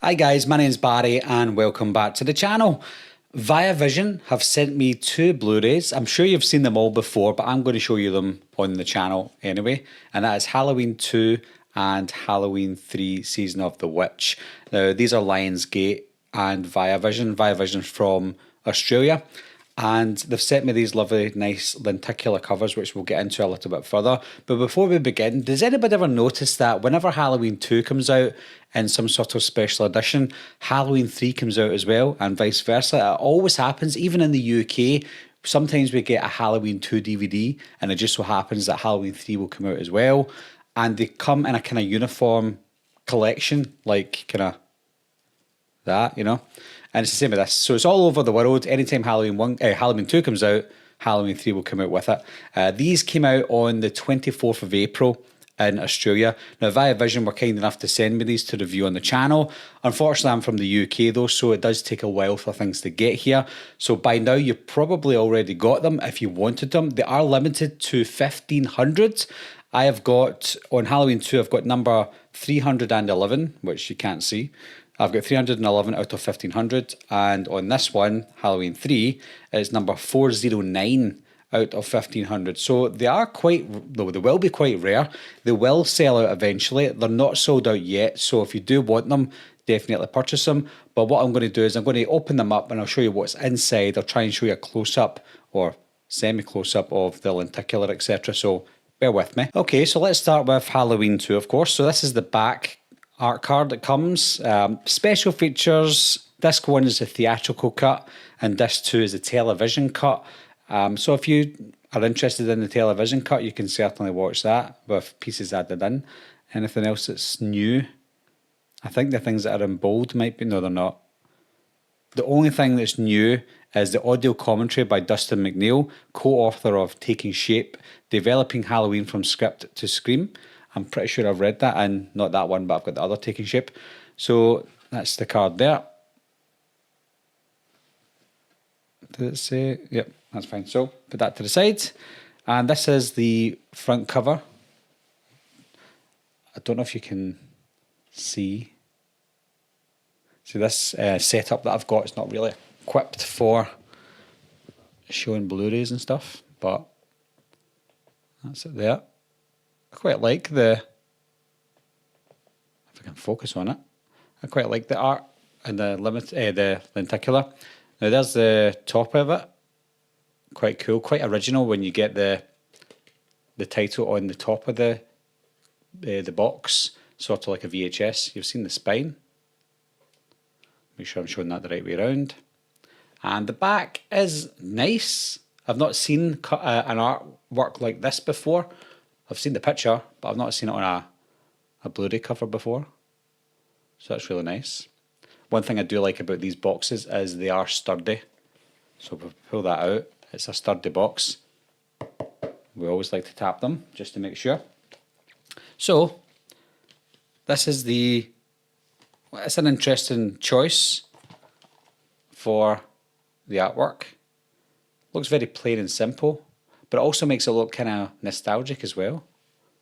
Hi guys, my name's Barry and welcome back to the channel. Viavision have sent me two Blu-rays. I'm sure you've seen them all before, but I'm going to show you them on the channel anyway. And that is Halloween 2 and Halloween 3 Season of the Witch. Now these are Lionsgate and Viavision. Viavision from Australia. And they've sent me these lovely, nice lenticular covers, which we'll get into a little bit further. But before we begin, does anybody ever notice that whenever Halloween 2 comes out in some sort of special edition, Halloween 3 comes out as well, and vice versa? It always happens, even in the UK. Sometimes we get a Halloween 2 DVD, and it just so happens that Halloween 3 will come out as well. And they come in a kind of uniform collection, like kind of that, you know. And it's the same with this. So it's all over the world. Anytime Halloween 2 comes out, Halloween 3 will come out with it. These came out on the 24th of April in Australia. Now, Viavision were kind enough to send me these to review on the channel. Unfortunately, I'm from the UK though, so it does take a while for things to get here. So by now, you've probably already got them if you wanted them. They are limited to 1,500. I have got, on Halloween 2, I've got number 311, which you can't see. I've got 311 out of 1,500, and on this one, Halloween 3, it's number 409 out of 1,500. So they are quite, though they will be quite rare. They will sell out eventually. They're not sold out yet, so if you do want them, definitely purchase them. But what I'm going to do is I'm going to open them up and I'll show you what's inside. I'll try and show you a close-up or semi-close-up of the lenticular, etc. So bear with me. Okay, so let's start with Halloween 2, of course. So this is the back art card that comes. Special features, disc 1 is a theatrical cut and disc 2 is a television cut. So if you are interested in the television cut, you can certainly watch that with pieces added in. Anything else that's new? I think the things that are in bold might be, no they're not. The only thing that's new is the audio commentary by Dustin McNeil, co-author of Taking Shape, Developing Halloween from Script to Scream. I'm pretty sure I've read that, and not that one, but I've got the other Taking Shape. So that's the card there. Did it say? Yep, that's fine. So put that to the side. And this is the front cover. I don't know if you can see. So this setup that I've got is not really equipped for showing Blu-rays and stuff, but that's it there. I quite like the, if I can focus on it, I quite like the art and the lenticular. Now there's the top of it, quite cool, quite original when you get the title on the top of the box, sort of like a VHS. You've seen the spine. Make sure I'm showing that the right way around. And the back is nice. I've not seen an artwork like this before. I've seen the picture, but I've not seen it on a Blu-ray cover before. So that's really nice. One thing I do like about these boxes is they are sturdy. So if we pull that out, it's a sturdy box. We always like to tap them just to make sure. So this is it's an interesting choice for the artwork. Looks very plain and simple, but it also makes it look kind of nostalgic as well.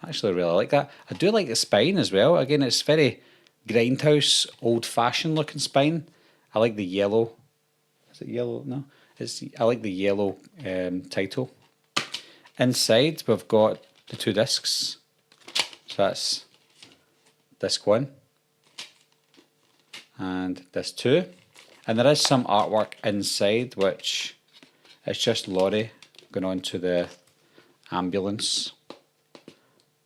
I actually really like that. I do like the spine as well. Again, it's very grindhouse, old-fashioned looking spine. I like the yellow. Is it yellow? No. I like the yellow title. Inside, we've got the two discs. So that's disc 1 and disc 2. And there is some artwork inside, which is just Laurie going on to the ambulance.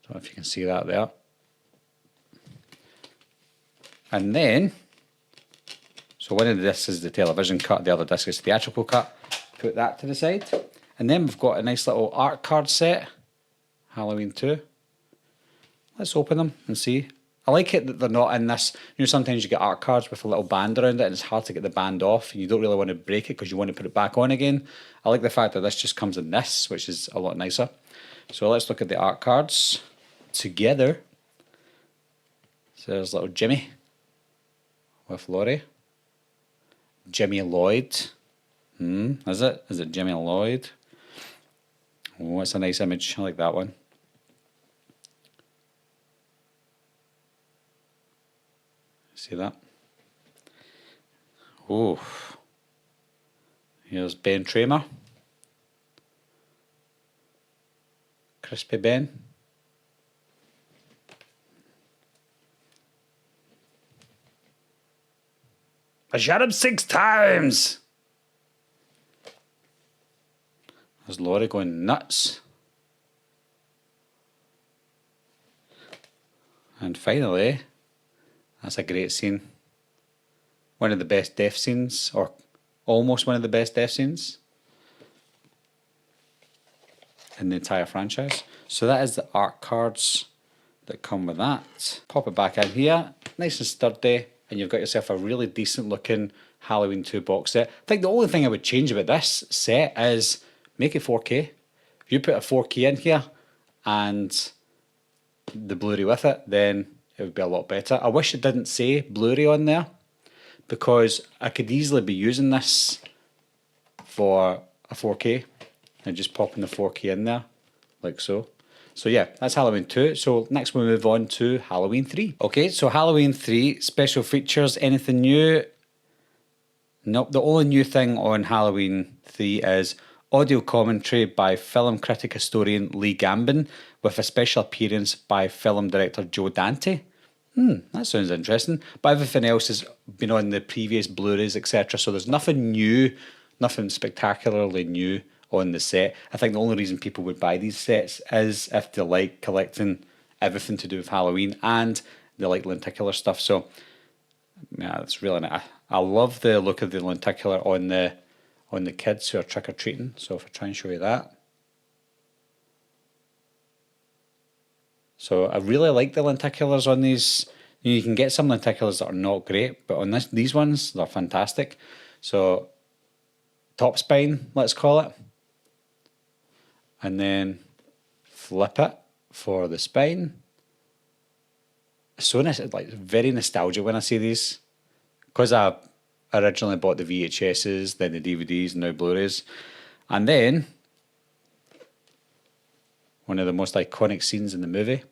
Don't know if you can see that there. And then, so one of the discs is the television cut, the other disc is the theatrical cut. Put that to the side. And then we've got a nice little art card set, Halloween 2. Let's open them and see. I like it that they're not in this, you know, sometimes you get art cards with a little band around it and it's hard to get the band off and you don't really want to break it because you want to put it back on again. I like the fact that this just comes in this, which is a lot nicer. So let's look at the art cards together. So there's little Jimmy with Laurie. Jimmy Lloyd. Is it? Is it Jimmy Lloyd? Oh, it's a nice image. I like that one. See that? Oh, here's Ben Tramer. Crispy Ben. I shot him 6 times. There's Laurie going nuts. And finally, that's a great scene. One of the best death scenes, or almost one of the best death scenes in the entire franchise. So that is the art cards that come with that. Pop it back in here, nice and sturdy, and you've got yourself a really decent looking Halloween 2 box set. I think the only thing I would change about this set is make it 4K. If you put a 4K in here and the Blu-ray with it, then it would be a lot better. I wish it didn't say Blu-ray on there, because I could easily be using this for a 4K and just popping the 4K in there, like so. So yeah, that's Halloween 2. So next we move on to Halloween 3. Okay, so Halloween 3, special features, anything new? Nope, the only new thing on Halloween 3 is audio commentary by film critic historian Lee Gambin, with a special appearance by film director Joe Dante. That sounds interesting. But everything else has been on the previous Blu-rays, etc. So there's nothing new, nothing spectacularly new on the set. I think the only reason people would buy these sets is if they like collecting everything to do with Halloween and they like lenticular stuff. So yeah, it's really nice. I love the look of the lenticular on the kids who are trick-or-treating. So if I try and show you that. So I really like the lenticulars on these. You can get some lenticulars that are not great, but on these ones, they're fantastic. So top spine, let's call it. And then flip it for the spine. So nice, like very nostalgic when I see these. Because I originally bought the VHSs, then the DVDs, and now Blu-rays. And then, one of the most iconic scenes in the movie.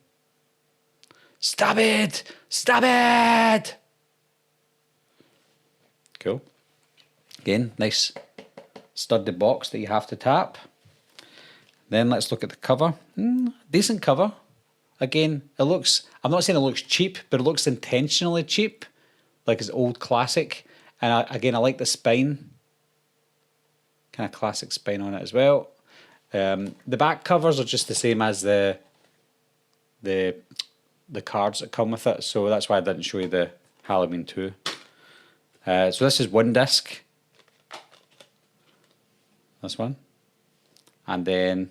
Stab it! Stab it! Cool. Again, nice sturdy box that you have to tap. Then let's look at the cover. Decent cover. Again, it looks, I'm not saying it looks cheap, but it looks intentionally cheap. Like it's old classic. And I like the spine. Kind of classic spine on it as well. The back covers are just the same as the cards that come with it. So that's why I didn't show you the Halloween 2. So this is one disc. This one. And then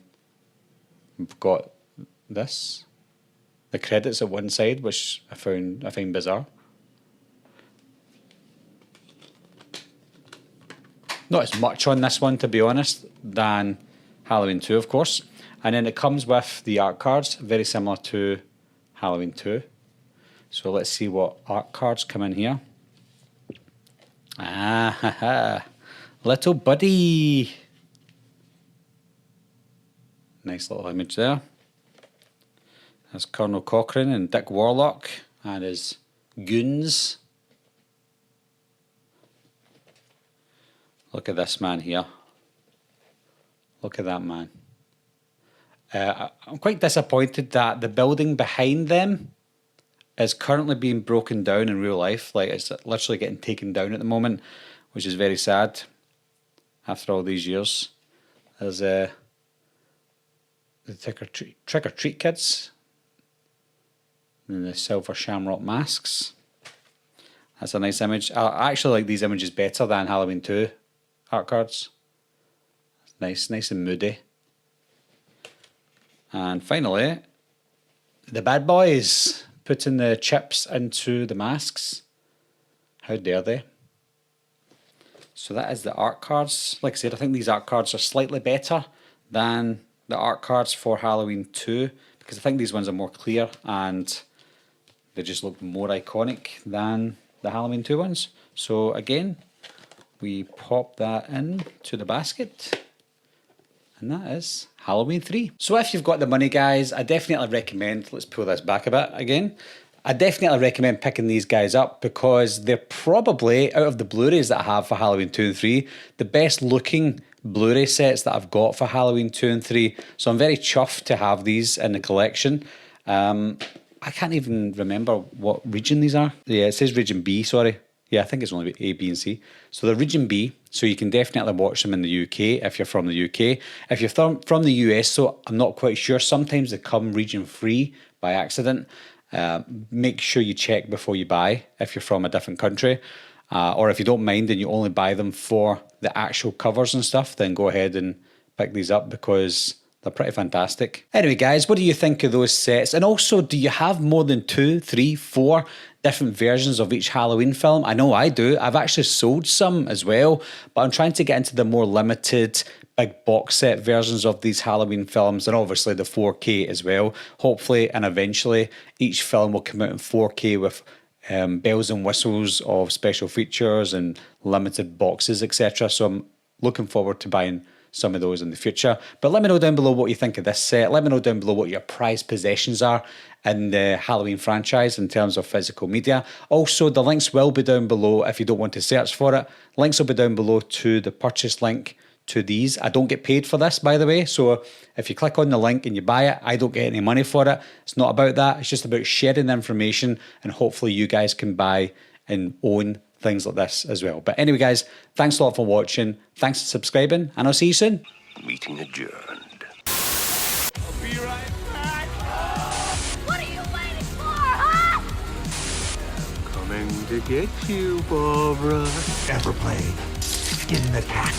we've got this. The credits at one side, which I find bizarre. Not as much on this one, to be honest, than Halloween 2, of course. And then it comes with the art cards, very similar to Halloween 2. So let's see what art cards come in here. Little buddy. Nice little image there. That's Colonel Cochrane and Dick Warlock and his goons. Look at this man here. Look at that man. I'm quite disappointed that the building behind them is currently being broken down in real life. Like it's literally getting taken down at the moment, which is very sad after all these years. There's the trick-or-treat kids and the silver shamrock masks. That's a nice image. I actually like these images better than Halloween 2 art cards. Nice and moody. And finally, the bad boys putting the chips into the masks. How dare they? So that is the art cards. Like I said, I think these art cards are slightly better than the art cards for Halloween 2, because I think these ones are more clear and they just look more iconic than the Halloween 2 ones. So again, we pop that in to the basket. And that is Halloween 3. So if you've got the money, guys, I definitely recommend, let's pull this back a bit again. I definitely recommend picking these guys up because they're probably, out of the Blu-rays that I have for Halloween 2 and 3, the best looking Blu-ray sets that I've got for Halloween 2 and 3. So I'm very chuffed to have these in the collection. I can't even remember what region these are. Yeah, it says region B, sorry. Yeah, I think it's only A, B, and C. So they're region B, so you can definitely watch them in the UK if you're from the UK. If you're from the US, so I'm not quite sure. Sometimes they come region free by accident. Make sure you check before you buy if you're from a different country. Or if you don't mind and you only buy them for the actual covers and stuff, then go ahead and pick these up because they're pretty fantastic. Anyway, guys, what do you think of those sets? And also, do you have more than 2, 3, 4 different versions of each Halloween film? I know I do. I've actually sold some as well, but I'm trying to get into the more limited big box set versions of these Halloween films, and obviously the 4K as well. Hopefully and eventually each film will come out in 4K with bells and whistles of special features and limited boxes, etc. So I'm looking forward to buying some of those in the future. But let me know down below what you think of this set. Let me know down below what your prized possessions are in the Halloween franchise in terms of physical media. Also, the links will be down below if you don't want to search for it. Links will be down below to the purchase link to these. I don't get paid for this, by the way. So if you click on the link and you buy it, I don't get any money for it. It's not about that. It's just about sharing the information, and hopefully you guys can buy and own things like this as well. But anyway, guys, thanks a lot for watching. Thanks for subscribing, and I'll see you soon. Meeting adjourned. I'll be right back. What are you waiting for, huh? Coming to get you, Barbara. Ever played skin the cat?